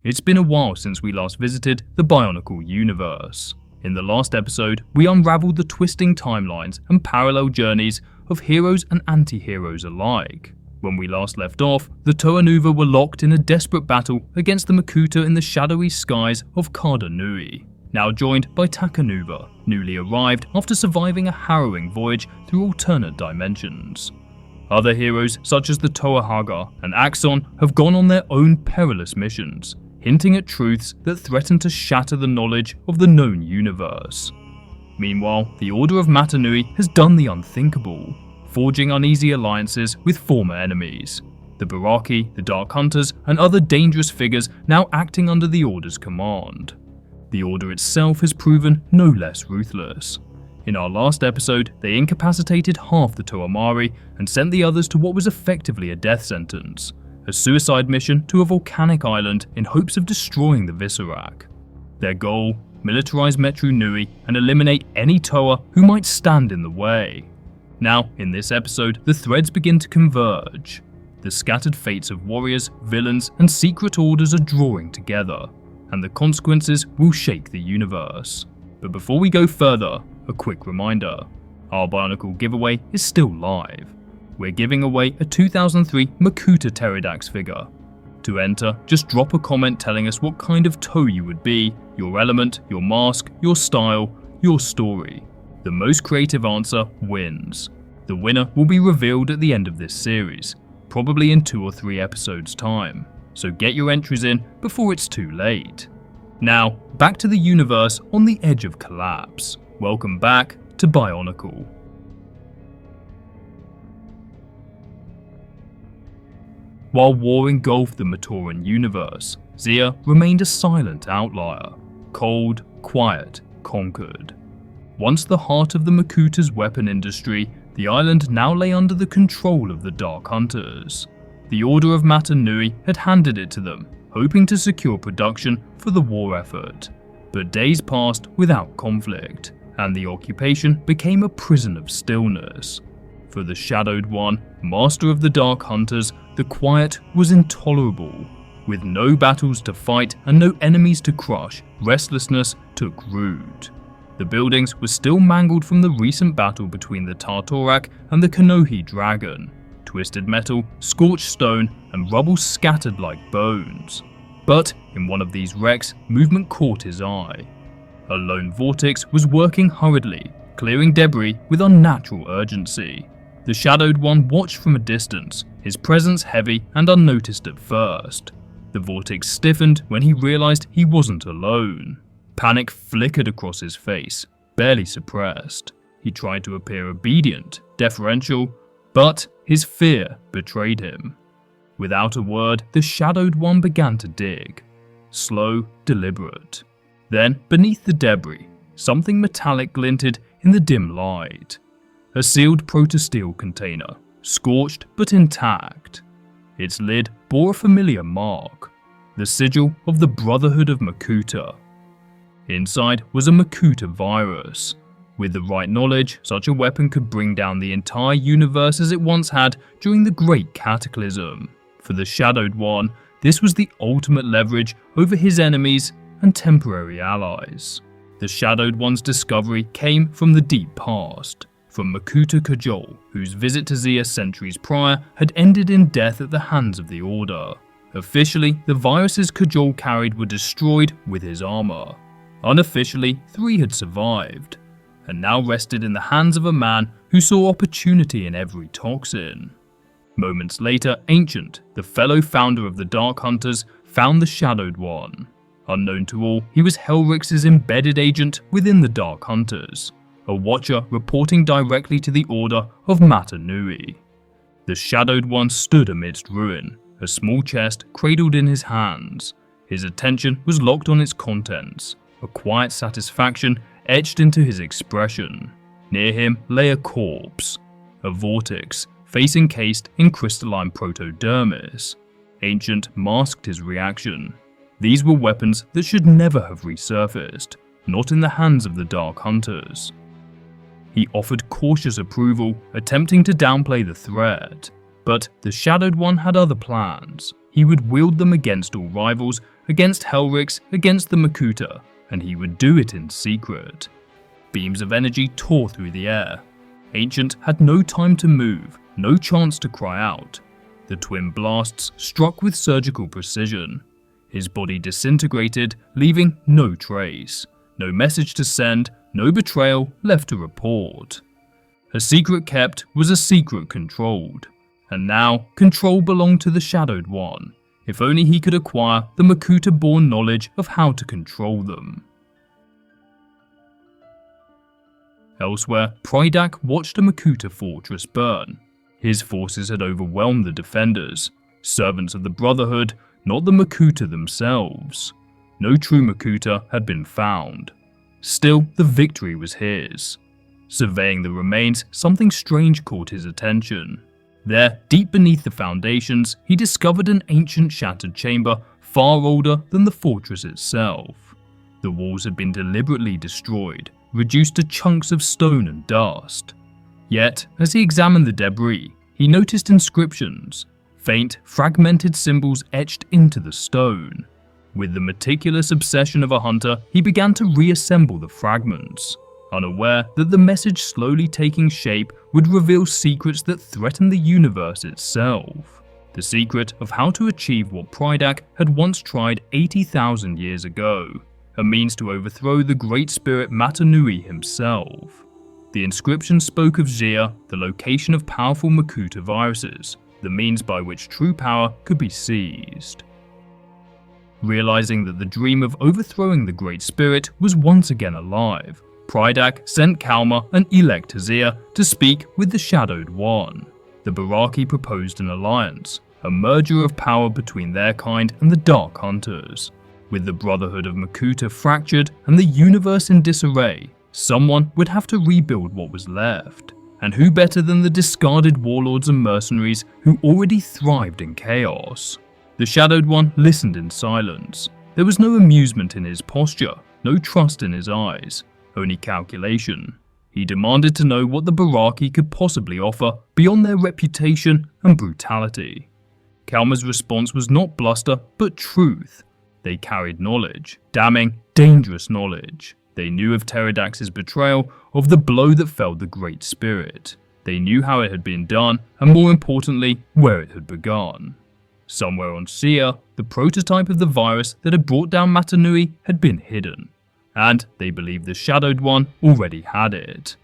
It's been a while since we last visited the Bionicle universe. In the last episode, we unraveled the twisting timelines and parallel journeys of heroes and anti-heroes alike. When we last left off, the Toa Nuva were locked in a desperate battle against the Makuta in the shadowy skies of Karda Nui, now joined by Toa Nuva, newly arrived after surviving a harrowing voyage through alternate dimensions. Other heroes such as the Toa Hagah and Axonn have gone on their own perilous missions, hinting at truths that threaten to shatter the knowledge of the known universe. Meanwhile, the Order of Mata Nui has done the unthinkable, forging uneasy alliances with former enemies. The Baraki, the Dark Hunters, and other dangerous figures now acting under the Order's command. The Order itself has proven no less ruthless. In our last episode, they incapacitated half the Toa Mahri and sent the others to what was effectively a death sentence, a suicide mission to a volcanic island in hopes of destroying the Visorak. Their goal? Militarize Metru Nui and eliminate any Toa who might stand in the way. Now, in this episode, the threads begin to converge. The scattered fates of warriors, villains, and secret orders are drawing together, and the consequences will shake the universe. But before we go further, a quick reminder. Our Bionicle giveaway is still live. We're giving away a 2003 Makuta Pterodax figure. To enter, just drop a comment telling us what kind of toe you would be, your element, your mask, your style, your story. The most creative answer wins. The winner will be revealed at the end of this series, probably in 2 or 3 episodes time, so get your entries in before it's too late. Now, back to the universe on the edge of collapse. Welcome back to Bionicle. While war engulfed the Matoran universe, Zia remained a silent outlier, cold, quiet, conquered. Once the heart of the Makuta's weapon industry, the island now lay under the control of the Dark Hunters. The Order of Mata Nui had handed it to them, hoping to secure production for the war effort. But days passed without conflict, and the occupation became a prison of stillness. For the Shadowed One, master of the Dark Hunters, the quiet was intolerable. With no battles to fight and no enemies to crush, restlessness took root. The buildings were still mangled from the recent battle between the Tartorak and the Kanohi dragon. Twisted metal, scorched stone, and rubble scattered like bones. But in one of these wrecks, movement caught his eye. A lone vortex was working hurriedly, clearing debris with unnatural urgency. The Shadowed One watched from a distance, his presence heavy and unnoticed at first. The vortex stiffened when he realized he wasn't alone. Panic flickered across his face, barely suppressed. He tried to appear obedient, deferential, but his fear betrayed him. Without a word, the Shadowed One began to dig. Slow, deliberate. Then, beneath the debris, something metallic glinted in the dim light. A sealed protosteel container, scorched but intact. Its lid bore a familiar mark, the sigil of the Brotherhood of Makuta. Inside was a Makuta virus. With the right knowledge, such a weapon could bring down the entire universe as it once had during the Great Cataclysm. For the Shadowed One, this was the ultimate leverage over his enemies and temporary allies. The Shadowed One's discovery came from the deep past, from Makuta Kajol, whose visit to Zia centuries prior had ended in death at the hands of the Order. Officially, the viruses Kajol carried were destroyed with his armor. Unofficially, 3 had survived, and now rested in the hands of a man who saw opportunity in every toxin. Moments later, Ancient, the fellow founder of the Dark Hunters, found the Shadowed One. Unknown to all, he was Helrix's embedded agent within the Dark Hunters, a watcher reporting directly to the Order of Mata Nui. The Shadowed One stood amidst ruin, a small chest cradled in his hands. His attention was locked on its contents, a quiet satisfaction etched into his expression. Near him lay a corpse, a vortex, face encased in crystalline protodermis. Ancient masked his reaction. These were weapons that should never have resurfaced, not in the hands of the Dark Hunters. He offered cautious approval, attempting to downplay the threat. But the Shadowed One had other plans. he would wield them against all rivals, against Helrix, against the Makuta, and he would do it in secret. Beams of energy tore through the air. Ancient had no time to move, no chance to cry out. The twin blasts struck with surgical precision. His body disintegrated, leaving no trace, no message to send, no betrayal left to report. A secret kept was a secret controlled, and now control belonged to the Shadowed One, if only he could acquire the Makuta-born knowledge of how to control them. Elsewhere, Prydak watched a Makuta fortress burn. His forces had overwhelmed the defenders, servants of the Brotherhood, not the Makuta themselves. No true Makuta had been found. Still, the victory was his. Surveying the remains, something strange caught his attention. There, deep beneath the foundations, he discovered an ancient shattered chamber far older than the fortress itself. The walls had been deliberately destroyed, reduced to chunks of stone and dust. Yet, as he examined the debris, he noticed inscriptions, faint, fragmented symbols etched into the stone. With the meticulous obsession of a hunter, he began to reassemble the fragments, unaware that the message slowly taking shape would reveal secrets that threatened the universe itself. The secret of how to achieve what Prydak had once tried 80,000 years ago, a means to overthrow the great spirit Mata Nui himself. The inscription spoke of Zia, the location of powerful Makuta viruses, the means by which true power could be seized. Realizing that the dream of overthrowing the Great Spirit was once again alive, Prydak sent Kalma and Elect Zia to speak with the Shadowed One. The Baraki proposed an alliance, a merger of power between their kind and the Dark Hunters. With the Brotherhood of Makuta fractured and the universe in disarray, someone would have to rebuild what was left. And who better than the discarded warlords and mercenaries who already thrived in chaos? The Shadowed One listened in silence. There was no amusement in his posture, no trust in his eyes, only calculation. He demanded to know what the Baraki could possibly offer beyond their reputation and brutality. Kalma's response was not bluster, but truth. They carried knowledge, damning, dangerous knowledge. They knew of Pterodax's betrayal, of the blow that felled the Great Spirit. They knew how it had been done, and more importantly, where it had begun. Somewhere on Sia, the prototype of the virus that had brought down Mata Nui had been hidden, and they believed the Shadowed One already had it.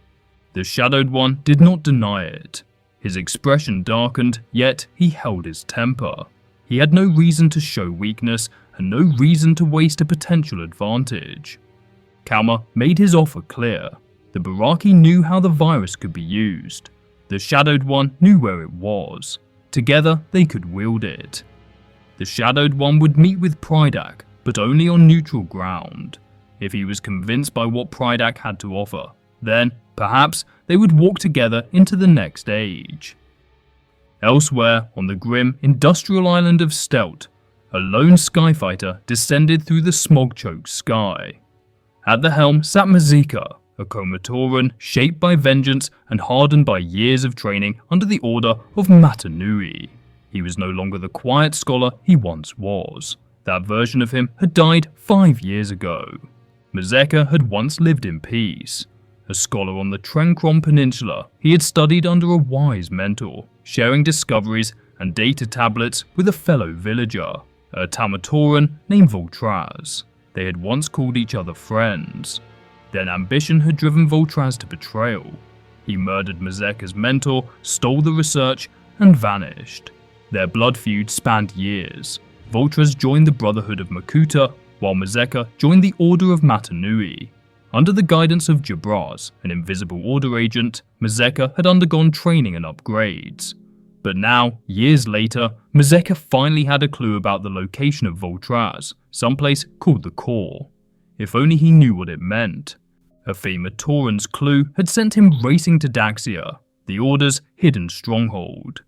The Shadowed One did not deny it. His expression darkened, yet he held his temper. He had no reason to show weakness, and no reason to waste a potential advantage. Kalma made his offer clear. The Baraki knew how the virus could be used. The Shadowed One knew where it was. Together, they could wield it. The Shadowed One would meet with Prydak, but only on neutral ground. If he was convinced by what Prydak had to offer, then, perhaps, they would walk together into the next age. Elsewhere, on the grim, industrial island of Stelt, a lone skyfighter descended through the smog-choked sky. At the helm sat Mazika, a Komatoran shaped by vengeance and hardened by years of training under the Order of Mata Nui. He was no longer the quiet scholar he once was. That version of him had died 5 years ago. Mazeka had once lived in peace. A scholar on the Trenkron Peninsula, he had studied under a wise mentor, sharing discoveries and data tablets with a fellow villager, a Tamatoran named Voltraz. They had once called each other friends. Then ambition had driven Voltraz to betrayal. He murdered Mazeka's mentor, stole the research, and vanished. Their blood feud spanned years. Voltraz joined the Brotherhood of Makuta, while Mazeka joined the Order of Mata Nui. Under the guidance of Jabraz, an invisible Order agent, Mazeka had undergone training and upgrades. But now, years later, Mazeka finally had a clue about the location of Voltraz, someplace called the Core. If only he knew what it meant. A Fematoran's clue had sent him racing to Daxia, the Order's hidden stronghold.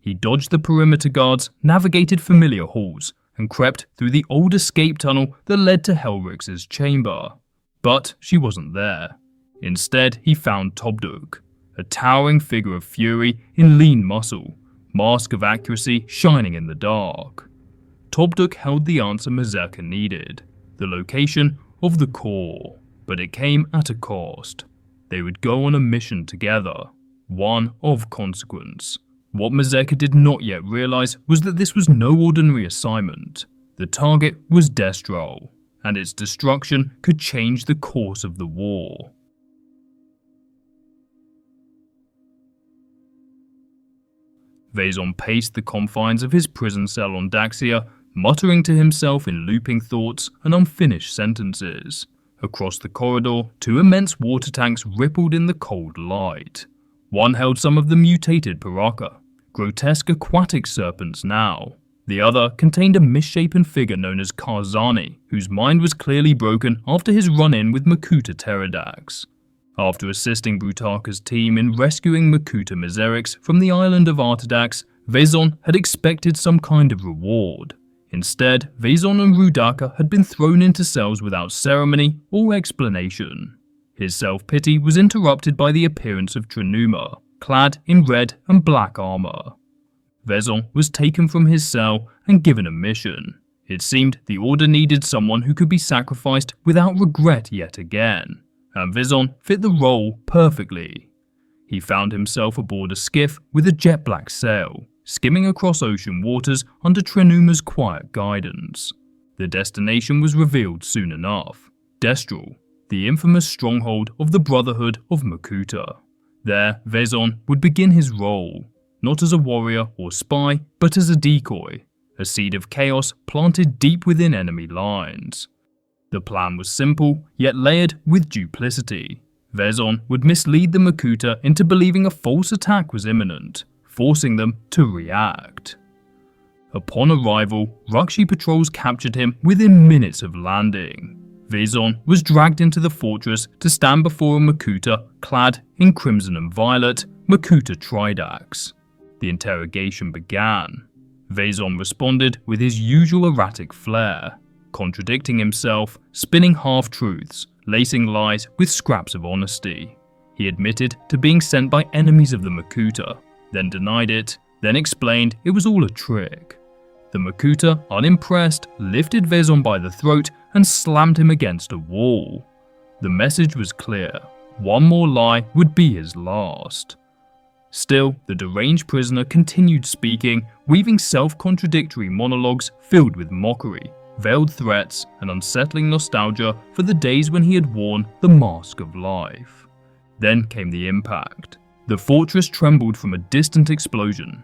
He dodged the perimeter guards, navigated familiar halls, and crept through the old escape tunnel that led to Helrix's chamber. But she wasn't there. Instead, he found Tobduk, a towering figure of fury in lean muscle, mask of accuracy shining in the dark. Tobduk held the answer Mazeka needed, the location of the core, but it came at a cost. They would go on a mission together, one of consequence. What Mazeka did not yet realize was that this was no ordinary assignment. The target was Destral, and its destruction could change the course of the war. Vezon paced the confines of his prison cell on Daxia, muttering to himself in looping thoughts and unfinished sentences. Across the corridor, two immense water tanks rippled in the cold light. One held some of the mutated Paraka, grotesque aquatic serpents now. The other contained a misshapen figure known as Karzani, whose mind was clearly broken after his run-in with Makuta Pterodax. After assisting Brutaka's team in rescuing Makuta Miserix from the island of Artadax, Vezon had expected some kind of reward. Instead, Vezon and Rudaka had been thrown into cells without ceremony or explanation. His self-pity was interrupted by the appearance of Tranuma, clad in red and black armor. Vezon was taken from his cell and given a mission. It seemed the Order needed someone who could be sacrificed without regret yet again, and Vezon fit the role perfectly. He found himself aboard a skiff with a jet-black sail, skimming across ocean waters under Trenuma's quiet guidance. The destination was revealed soon enough: Destral, the infamous stronghold of the Brotherhood of Makuta. There, Vezon would begin his role, not as a warrior or spy, but as a decoy, a seed of chaos planted deep within enemy lines. The plan was simple, yet layered with duplicity. Vezon would mislead the Makuta into believing a false attack was imminent, forcing them to react. Upon arrival, Rakshi patrols captured him within minutes of landing. Vezon was dragged into the fortress to stand before a Makuta clad in crimson and violet, Makuta Tridax. The interrogation began. Vezon responded with his usual erratic flair, contradicting himself, spinning half-truths, lacing lies with scraps of honesty. He admitted to being sent by enemies of the Makuta, then denied it, then explained it was all a trick. The Makuta, unimpressed, lifted Vezon by the throat and slammed him against a wall. The message was clear: one more lie would be his last. Still, the deranged prisoner continued speaking, weaving self-contradictory monologues filled with mockery, veiled threats, and unsettling nostalgia for the days when he had worn the mask of life. Then came the impact. The fortress trembled from a distant explosion.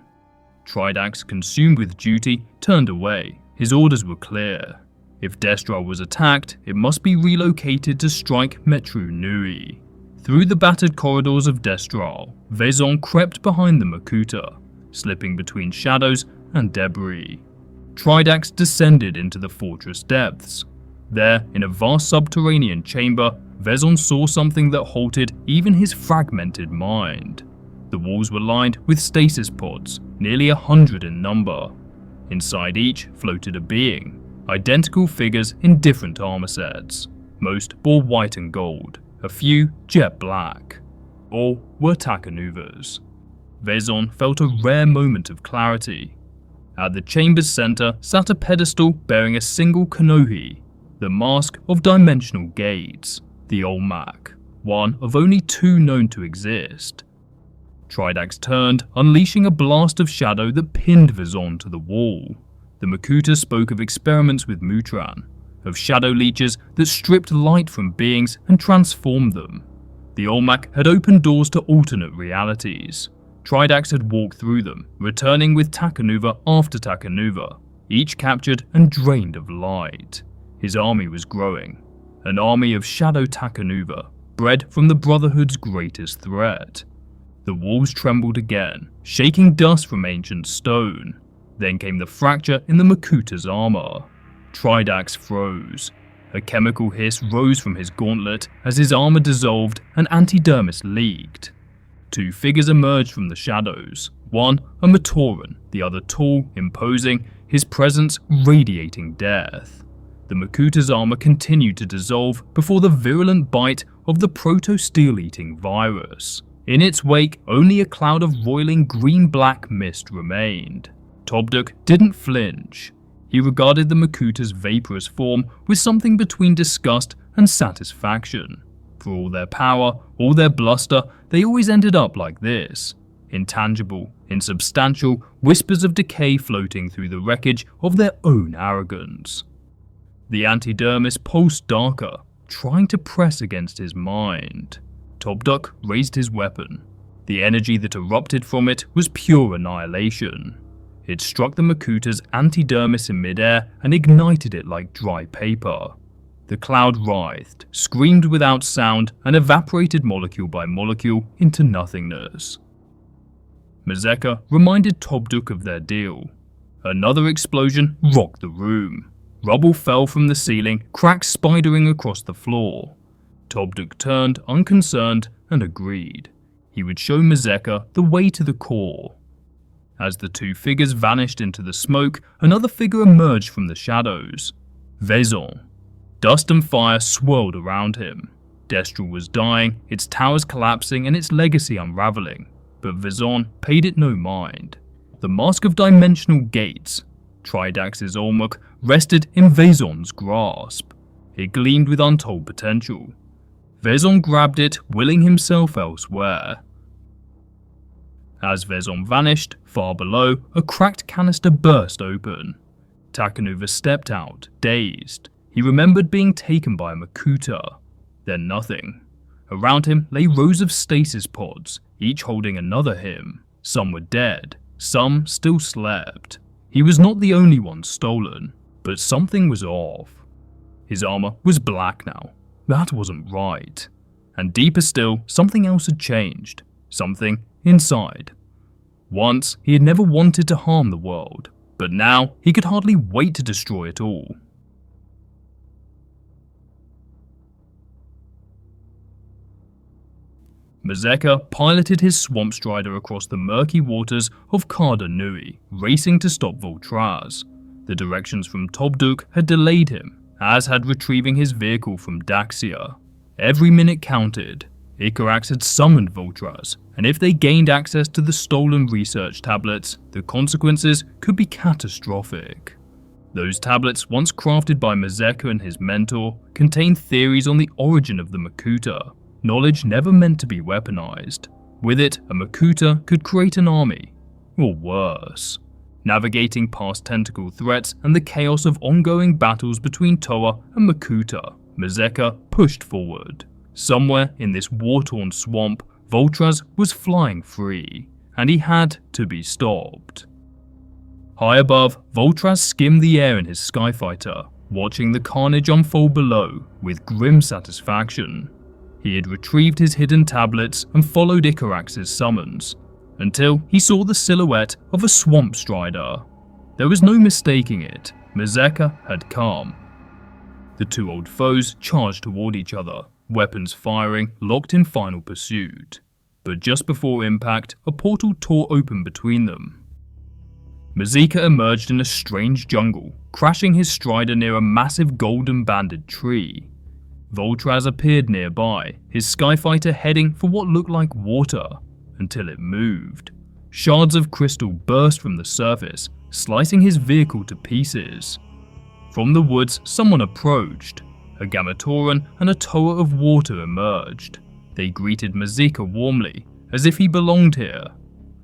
Tridax, consumed with duty, turned away. His orders were clear. If Destral was attacked, it must be relocated to strike Metru Nui. Through the battered corridors of Destral, Vezon crept behind the Makuta, slipping between shadows and debris. Tridax descended into the fortress depths. There, in a vast subterranean chamber, Vezon saw something that halted even his fragmented mind. The walls were lined with stasis pods, nearly 100 in number. Inside each floated a being, identical figures in different armor sets. Most bore white and gold, a few jet black. All were Takanuvas. Vezon felt a rare moment of clarity. At the chamber's center sat a pedestal bearing a single Kanohi, the mask of dimensional gates, the Olmec, one of only two known to exist. Tridax turned, unleashing a blast of shadow that pinned Vezon to the wall. The Makuta spoke of experiments with Mutran, of shadow leeches that stripped light from beings and transformed them. The Olmec had opened doors to alternate realities. Tridax had walked through them, returning with Takanuva after Takanuva, each captured and drained of light. His army was growing, an army of shadow Takanuva, bred from the Brotherhood's greatest threat. The walls trembled again, shaking dust from ancient stone. Then came the fracture in the Makuta's armor. Tridax froze. A chemical hiss rose from his gauntlet as his armor dissolved and antidermis leaked. Two figures emerged from the shadows, one a Matoran, the other tall, imposing, his presence radiating death. The Makuta's armor continued to dissolve before the virulent bite of the proto-steel-eating virus. In its wake, only a cloud of roiling green-black mist remained. Tobduk didn't flinch. he regarded the Makuta's vaporous form with something between disgust and satisfaction. For all their power, all their bluster, they always ended up like this. Intangible, insubstantial, whispers of decay floating through the wreckage of their own arrogance. The antidermis pulsed darker, trying to press against his mind. Topduk raised his weapon. The energy that erupted from it was pure annihilation. It struck the Makuta's antidermis in midair and ignited it like dry paper. The cloud writhed, screamed without sound, and evaporated molecule by molecule into nothingness. Mazeka reminded Topduk of their deal. Another explosion rocked the room. Rubble fell from the ceiling, cracks spidering across the floor. Topduk turned unconcerned and agreed. He would show Mazeka the way to the core. As the two figures vanished into the smoke, another figure emerged from the shadows. Vezon. Dust and fire swirled around him. Destral was dying, its towers collapsing and its legacy unraveling, but Vezon paid it no mind. The mask of dimensional gates, Tridax's Olmuk, rested in Vezon's grasp. It gleamed with untold potential. Vezon grabbed it, willing himself elsewhere. As Vezon vanished, far below, a cracked canister burst open. Toa Nuva stepped out, dazed. He remembered being taken by a Makuta. Then nothing. Around him lay rows of stasis pods, each holding another him. Some were dead, some still slept. He was not the only one stolen, but something was off. His armor was black now. That wasn't right. And deeper still, something else had changed. Something inside. Once, he had never wanted to harm the world, but now he could hardly wait to destroy it all. Mazeka piloted his swamp strider across the murky waters of Karda Nui, racing to stop Voltraz. The directions from Topduk had delayed him, as had retrieving his vehicle from Daxia. Every minute counted. Icarax had summoned Voltraz, and if they gained access to the stolen research tablets, the consequences could be catastrophic. Those tablets, once crafted by Mazeka and his mentor, contained theories on the origin of the Makuta. Knowledge never meant to be weaponized. With it, a Makuta could create an army, or worse. Navigating past tentacle threats and the chaos of ongoing battles between Toa and Makuta, Mazeka pushed forward. Somewhere in this war-torn swamp, Voltraz was flying free, and he had to be stopped. High above, Voltraz skimmed the air in his skyfighter, watching the carnage unfold below with grim satisfaction. He had retrieved his hidden tablets and followed Icarax's summons, until he saw the silhouette of a swamp strider. There was no mistaking it. Mazeka had come. The two old foes charged toward each other, weapons firing, locked in final pursuit. But just before impact, a portal tore open between them. Mazeka emerged in a strange jungle, crashing his strider near a massive golden-banded tree. Voltraz appeared nearby, his skyfighter heading for what looked like water, until it moved. Shards of crystal burst from the surface, slicing his vehicle to pieces. From the woods, someone approached. A Gamatoran and a Toa of water emerged. They greeted Mazeka warmly, as if he belonged here.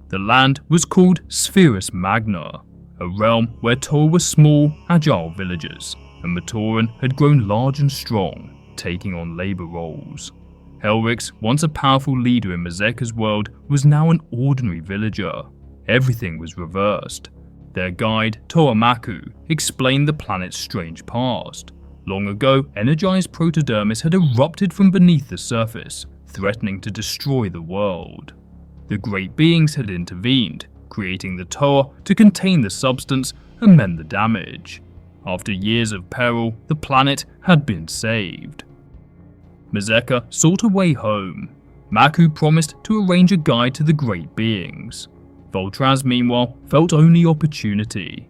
The land was called Spherus Magna, a realm where Toa were small, agile villagers, and Matoran had grown large and strong, taking on labor roles. Helrix, once a powerful leader in Mazeka's world, was now an ordinary villager. Everything was reversed. Their guide, Toa Maku, explained the planet's strange past. Long ago, energized protodermis had erupted from beneath the surface, threatening to destroy the world. The great beings had intervened, creating the Toa to contain the substance and mend the damage. After years of peril, the planet had been saved. Mazeka sought a way home. Maku promised to arrange a guide to the great beings. Voltraz, meanwhile, felt only opportunity.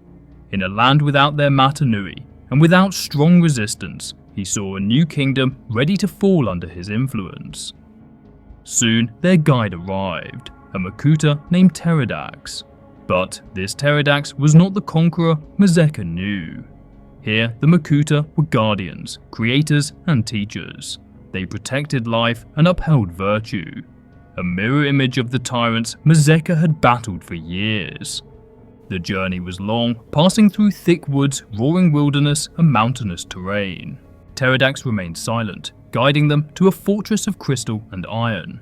In a land without their Mata Nui, and without strong resistance, he saw a new kingdom ready to fall under his influence. Soon, their guide arrived, a Makuta named Pteridax. But this pterodax was not the conqueror Metru Nui. Here, the Makuta were guardians, creators, and teachers. They protected life and upheld virtue, a mirror image of the tyrants Metru had battled for years. The journey was long, passing through thick woods, roaring wilderness, and mountainous terrain. Pterodax remained silent, guiding them to a fortress of crystal and iron.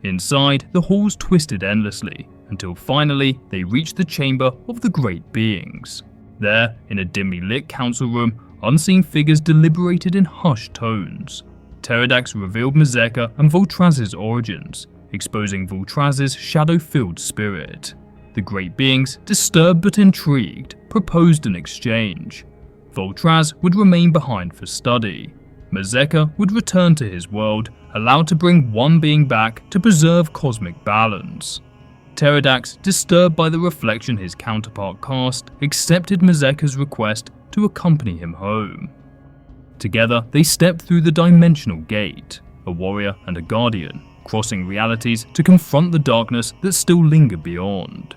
Inside, the halls twisted endlessly, until finally they reached the chamber of the great beings. There, in a dimly lit council room, unseen figures deliberated in hushed tones. Pterodax revealed Metru and Voltraz's origins, exposing Voltraz's shadow-filled spirit. The great beings, disturbed but intrigued, proposed an exchange. Voltraz would remain behind for study. Metru would return to his world, allowed to bring one being back to preserve cosmic balance. Pterodax, disturbed by the reflection his counterpart cast, accepted Metru's request to accompany him home. Together, they stepped through the dimensional gate, a warrior and a guardian, crossing realities to confront the darkness that still lingered beyond.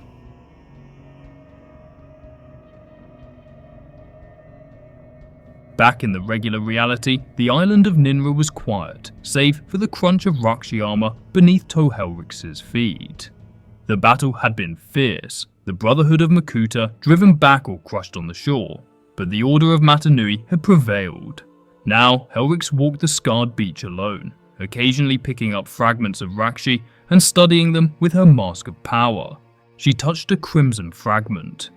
Back in the regular reality, the island of Ninra was quiet, save for the crunch of Rakshi armor beneath Tohelrix's feet. The battle had been fierce, the Brotherhood of Makuta driven back or crushed on the shore, but the Order of Mata Nui had prevailed. Now, Helrix walked the scarred beach alone, occasionally picking up fragments of Rakshi and studying them with her mask of power. She touched a crimson fragment,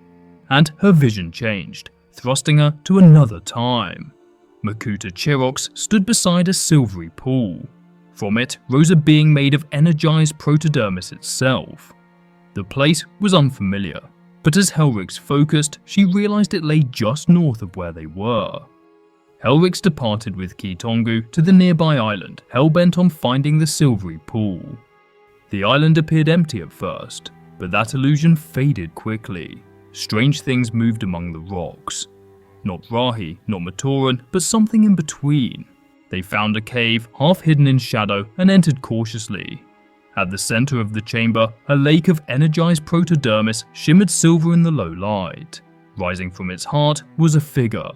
and her vision changed, thrusting her to another time. Makuta Chirox stood beside a silvery pool. From it rose a being made of energized protodermis itself. The place was unfamiliar, but as Helrix focused, she realized it lay just north of where they were. Helrix departed with Kitongu to the nearby island, hell-bent on finding the silvery pool. The island appeared empty at first, but that illusion faded quickly. Strange things moved among the rocks. Not Rahi, not Matoran, but something in between. They found a cave, half hidden in shadow, and entered cautiously. At the center of the chamber, a lake of energized protodermis shimmered silver in the low light. Rising from its heart was a figure,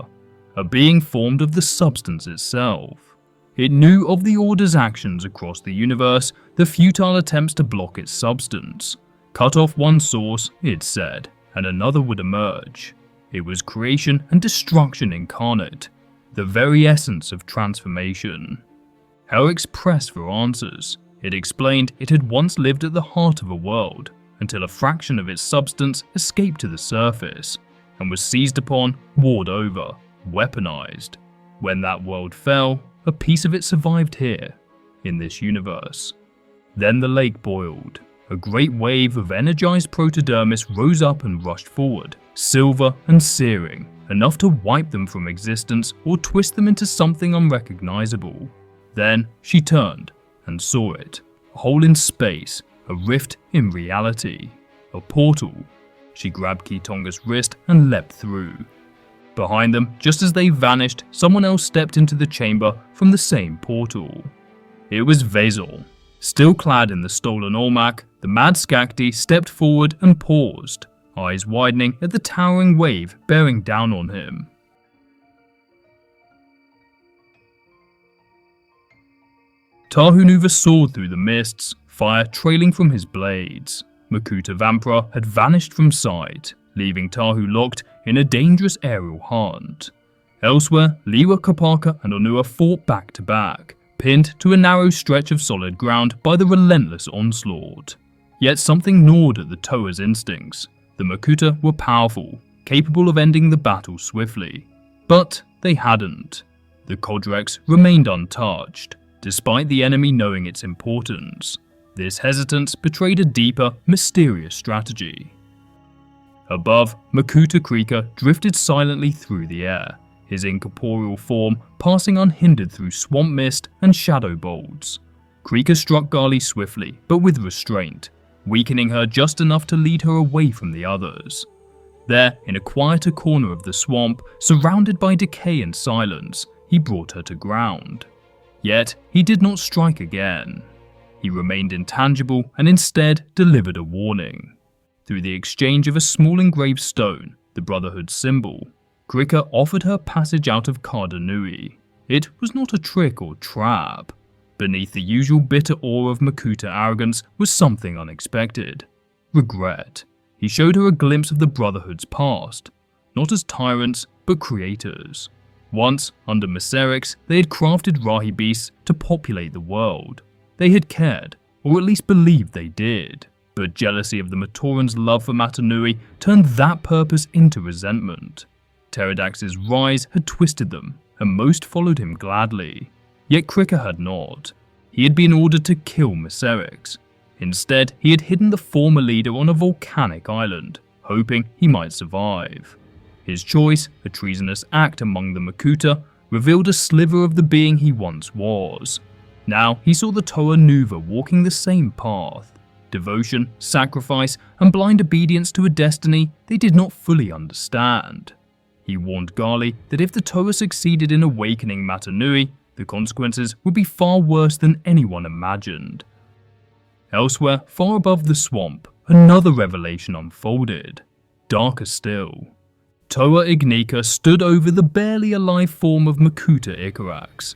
a being formed of the substance itself. It knew of the Order's actions across the universe, the futile attempts to block its substance. Cut off one source, it said, and another would emerge. It was creation and destruction incarnate, the very essence of transformation. Helrix pressed for answers. It explained it had once lived at the heart of a world, until a fraction of its substance escaped to the surface, and was seized upon, warred over, weaponized. When that world fell, a piece of it survived here, in this universe. Then the lake boiled. A great wave of energized protodermis rose up and rushed forward, silver and searing, enough to wipe them from existence or twist them into something unrecognizable. Then she turned and saw it, a hole in space, a rift in reality, a portal. She grabbed Kitonga's wrist and leapt through. Behind them, just as they vanished, someone else stepped into the chamber from the same portal. It was Vezol. Still clad in the stolen Olmec, the mad Skakdi stepped forward and paused, eyes widening at the towering wave bearing down on him. Toa Nuva soared through the mists, fire trailing from his blades. Makuta Vampra had vanished from sight, leaving Tahu locked in a dangerous aerial hunt. Elsewhere, Liwa Kapaka and Onua fought back to back, pinned to a narrow stretch of solid ground by the relentless onslaught. Yet something gnawed at the Toa's instincts. The Makuta were powerful, capable of ending the battle swiftly. But they hadn't. The Kodrex remained untouched, despite the enemy knowing its importance. This hesitance betrayed a deeper, mysterious strategy. Above, Makuta Krika drifted silently through the air, his incorporeal form passing unhindered through swamp mist and shadow bolts. Krika struck Gali swiftly, but with restraint, weakening her just enough to lead her away from the others. There, in a quieter corner of the swamp, surrounded by decay and silence, he brought her to ground. Yet, he did not strike again. He remained intangible and instead delivered a warning. Through the exchange of a small engraved stone, the Brotherhood's symbol, Krika offered her passage out of Karda Nui. It was not a trick or trap. Beneath the usual bitter aura of Makuta arrogance was something unexpected. Regret. He showed her a glimpse of the Brotherhood's past, not as tyrants, but creators. Once, under Meserix, they had crafted Rahi beasts to populate the world. They had cared, or at least believed they did. But jealousy of the Matoran's love for Mata Nui turned that purpose into resentment. Pterodax's rise had twisted them, and most followed him gladly. Yet Krika had not. He had been ordered to kill Meserix. Instead, he had hidden the former leader on a volcanic island, hoping he might survive. His choice, a treasonous act among the Makuta, revealed a sliver of the being he once was. Now he saw the Toa Nuva walking the same path. Devotion, sacrifice, and blind obedience to a destiny they did not fully understand. He warned Gali that if the Toa succeeded in awakening Mata Nui, the consequences would be far worse than anyone imagined. Elsewhere, far above the swamp, another revelation unfolded. Darker still. Toa Ignika stood over the barely alive form of Makuta Icarax.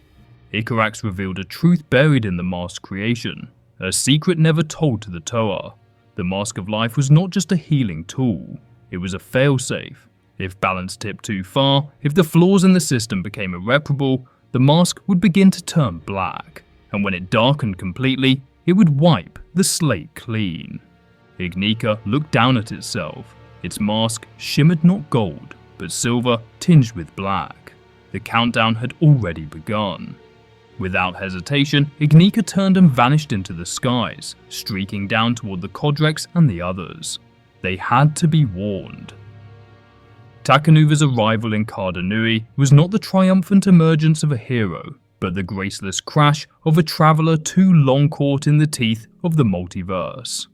Icarax revealed a truth buried in the mask's creation, a secret never told to the Toa. The Mask of Life was not just a healing tool, it was a failsafe. If balance tipped too far, if the flaws in the system became irreparable, the mask would begin to turn black, and when it darkened completely, it would wipe the slate clean. Ignika looked down at itself. Its mask shimmered not gold, but silver tinged with black. The countdown had already begun. Without hesitation, Ignika turned and vanished into the skies, streaking down toward the Kodrex and the others. They had to be warned. Takanuva's arrival in Karda Nui was not the triumphant emergence of a hero, but the graceless crash of a traveller too long caught in the teeth of the multiverse.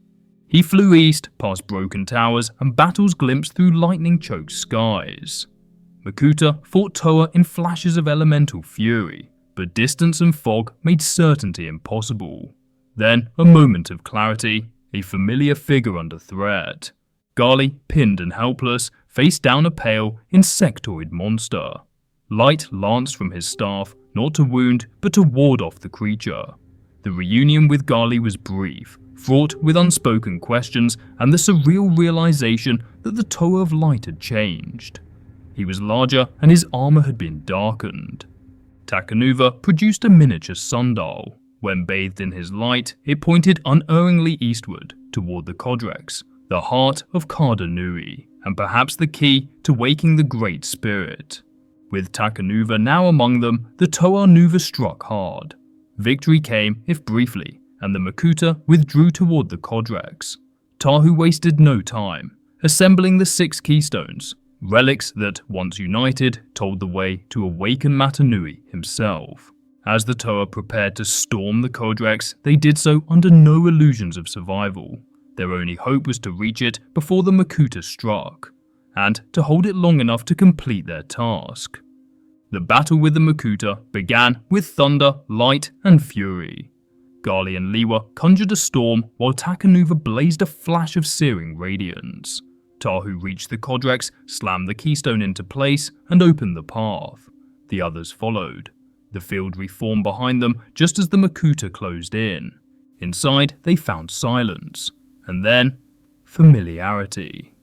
He flew east, past broken towers and battles glimpsed through lightning-choked skies. Makuta fought Toa in flashes of elemental fury, but distance and fog made certainty impossible. Then, a moment of clarity, a familiar figure under threat. Gali, pinned and helpless, faced down a pale, insectoid monster. Light lanced from his staff, not to wound, but to ward off the creature. The reunion with Gali was brief, fraught with unspoken questions and the surreal realization that the Toa of Light had changed. He was larger and his armor had been darkened. Takanuva produced a miniature sundial. When bathed in his light, it pointed unerringly eastward, toward the Kodrex, the heart of Karda Nui, and perhaps the key to waking the Great Spirit. With Takanuva now among them, the Toa Nuva struck hard. Victory came, if briefly, and the Makuta withdrew toward the Kodrex. Tahu wasted no time, assembling the 6 keystones, relics that, once united, told the way to awaken Mata Nui himself. As the Toa prepared to storm the Kodrex, they did so under no illusions of survival. Their only hope was to reach it before the Makuta struck, and to hold it long enough to complete their task. The battle with the Makuta began with thunder, light, and fury. Gali and Liwa conjured a storm while Takanuva blazed a flash of searing radiance. Tahu reached the Kodrex, slammed the keystone into place, and opened the path. The others followed. The field reformed behind them just as the Makuta closed in. Inside, they found silence, and then familiarity.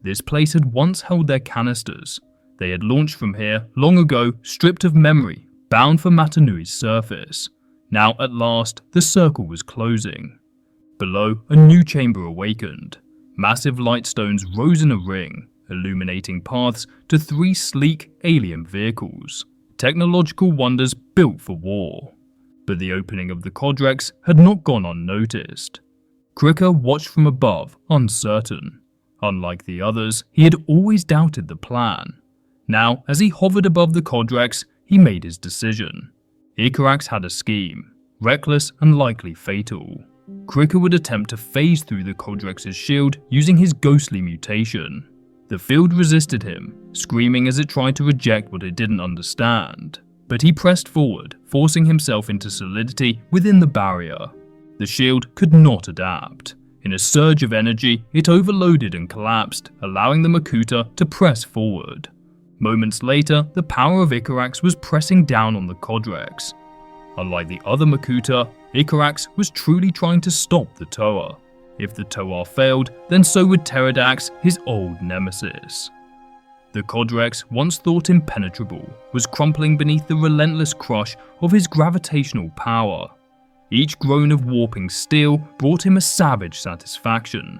This place had once held their canisters. They had launched from here long ago, stripped of memory, bound for Mata Nui's surface. Now, at last, the circle was closing. Below, a new chamber awakened. Massive light stones rose in a ring, illuminating paths to 3 sleek alien vehicles, technological wonders built for war. But the opening of the Kodrex had not gone unnoticed. Krika watched from above, uncertain. Unlike the others, he had always doubted the plan. Now, as he hovered above the Kodrex, he made his decision. Icarax had a scheme, reckless and likely fatal. Krika would attempt to phase through the Kodrex's shield using his ghostly mutation. The field resisted him, screaming as it tried to reject what it didn't understand. But he pressed forward, forcing himself into solidity within the barrier. The shield could not adapt. In a surge of energy, it overloaded and collapsed, allowing the Makuta to press forward. Moments later, the power of Icarax was pressing down on the Codrex. Unlike the other Makuta, Icarax was truly trying to stop the Toa. If the Toa failed, then so would Pterodax, his old nemesis. The Codrex, once thought impenetrable, was crumpling beneath the relentless crush of his gravitational power. Each groan of warping steel brought him a savage satisfaction.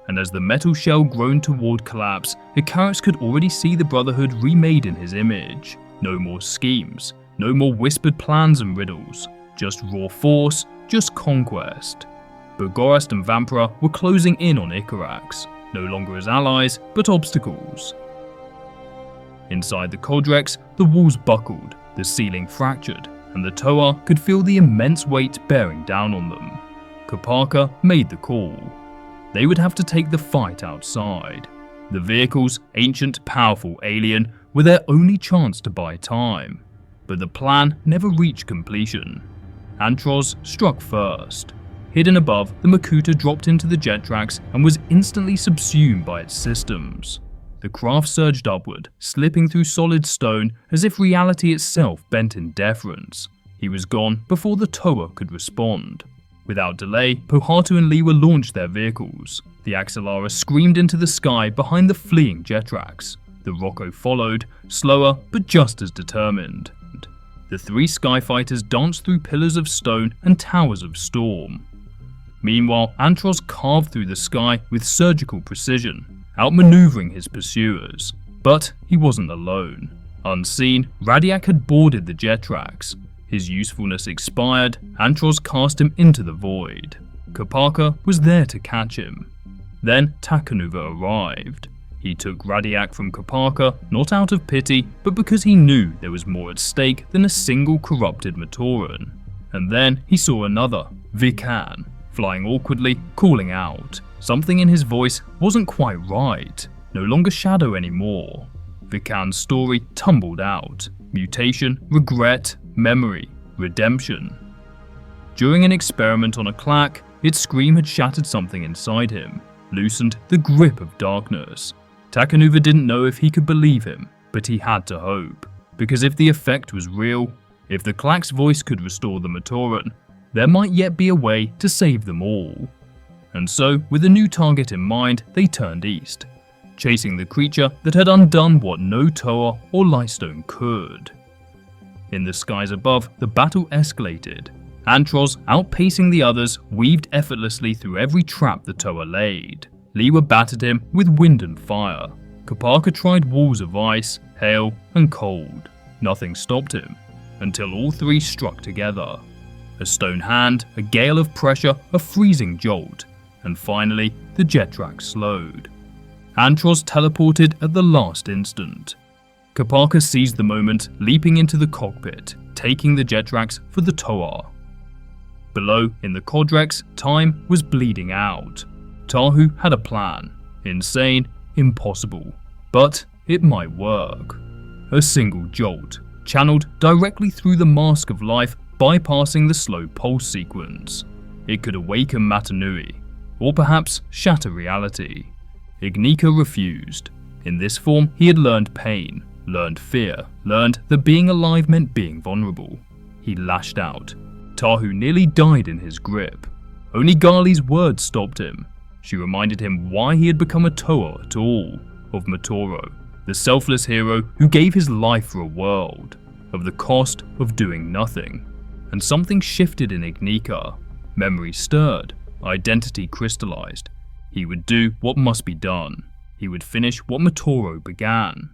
And as the metal shell groaned toward collapse, Icarax could already see the Brotherhood remade in his image. No more schemes, no more whispered plans and riddles, just raw force, just conquest. But Gorast and Vampira were closing in on Icarax, no longer as allies, but obstacles. Inside the Codrex, the walls buckled, the ceiling fractured, and the Toa could feel the immense weight bearing down on them. Kopaka made the call. They would have to take the fight outside. The vehicles, ancient, powerful alien, were their only chance to buy time. But the plan never reached completion. Antros struck first. Hidden above, the Makuta dropped into the jet tracks and was instantly subsumed by its systems. The craft surged upward, slipping through solid stone as if reality itself bent in deference. He was gone before the Toa could respond. Without delay, Pohatu and Liwa launched their vehicles. The Axelara screamed into the sky behind the fleeing jet tracks. The Rocco followed, slower but just as determined. The three skyfighters danced through pillars of stone and towers of storm. Meanwhile, Antros carved through the sky with surgical precision, outmaneuvering his pursuers. But he wasn't alone. Unseen, Radiak had boarded the jet tracks. His usefulness expired, Antros cast him into the void. Kopaka was there to catch him. Then Takanuva arrived. He took Radiak from Kopaka, not out of pity, but because he knew there was more at stake than a single corrupted Matoran. And then he saw another, Vikan, flying awkwardly, calling out. Something in his voice wasn't quite right, no longer Shadow anymore. Vikan's story tumbled out. Mutation, regret, memory, redemption. During an experiment on a clack, its scream had shattered something inside him, loosened the grip of darkness. Takanuva didn't know if he could believe him, but he had to hope. Because if the effect was real, if the clack's voice could restore the Matoran, there might yet be a way to save them all. And so, with a new target in mind, they turned east, chasing the creature that had undone what no Toa or Lightstone could. In the skies above, the battle escalated. Antros, outpacing the others, weaved effortlessly through every trap the Toa laid. Liwa battered him with wind and fire. Kopaka tried walls of ice, hail, and cold. Nothing stopped him, until all three struck together. A stone hand, a gale of pressure, a freezing jolt, and finally, the jet track slowed. Antros teleported at the last instant. Kopaka seized the moment, leaping into the cockpit, taking the jet tracks for the Toa. Below, in the Codrex, time was bleeding out. Tahu had a plan. Insane, impossible. But it might work. A single jolt, channeled directly through the mask of life, bypassing the slow pulse sequence. It could awaken Mata Nui, or perhaps shatter reality. Ignika refused. In this form, he had learned pain, learned fear, learned that being alive meant being vulnerable. He lashed out. Tahu nearly died in his grip. Only Ghali's words stopped him. She reminded him why he had become a Toa at all, of Matoro, the selfless hero who gave his life for a world, of the cost of doing nothing. And something shifted in Ignika. Memory stirred, identity crystallized. He would do what must be done. He would finish what Matoro began.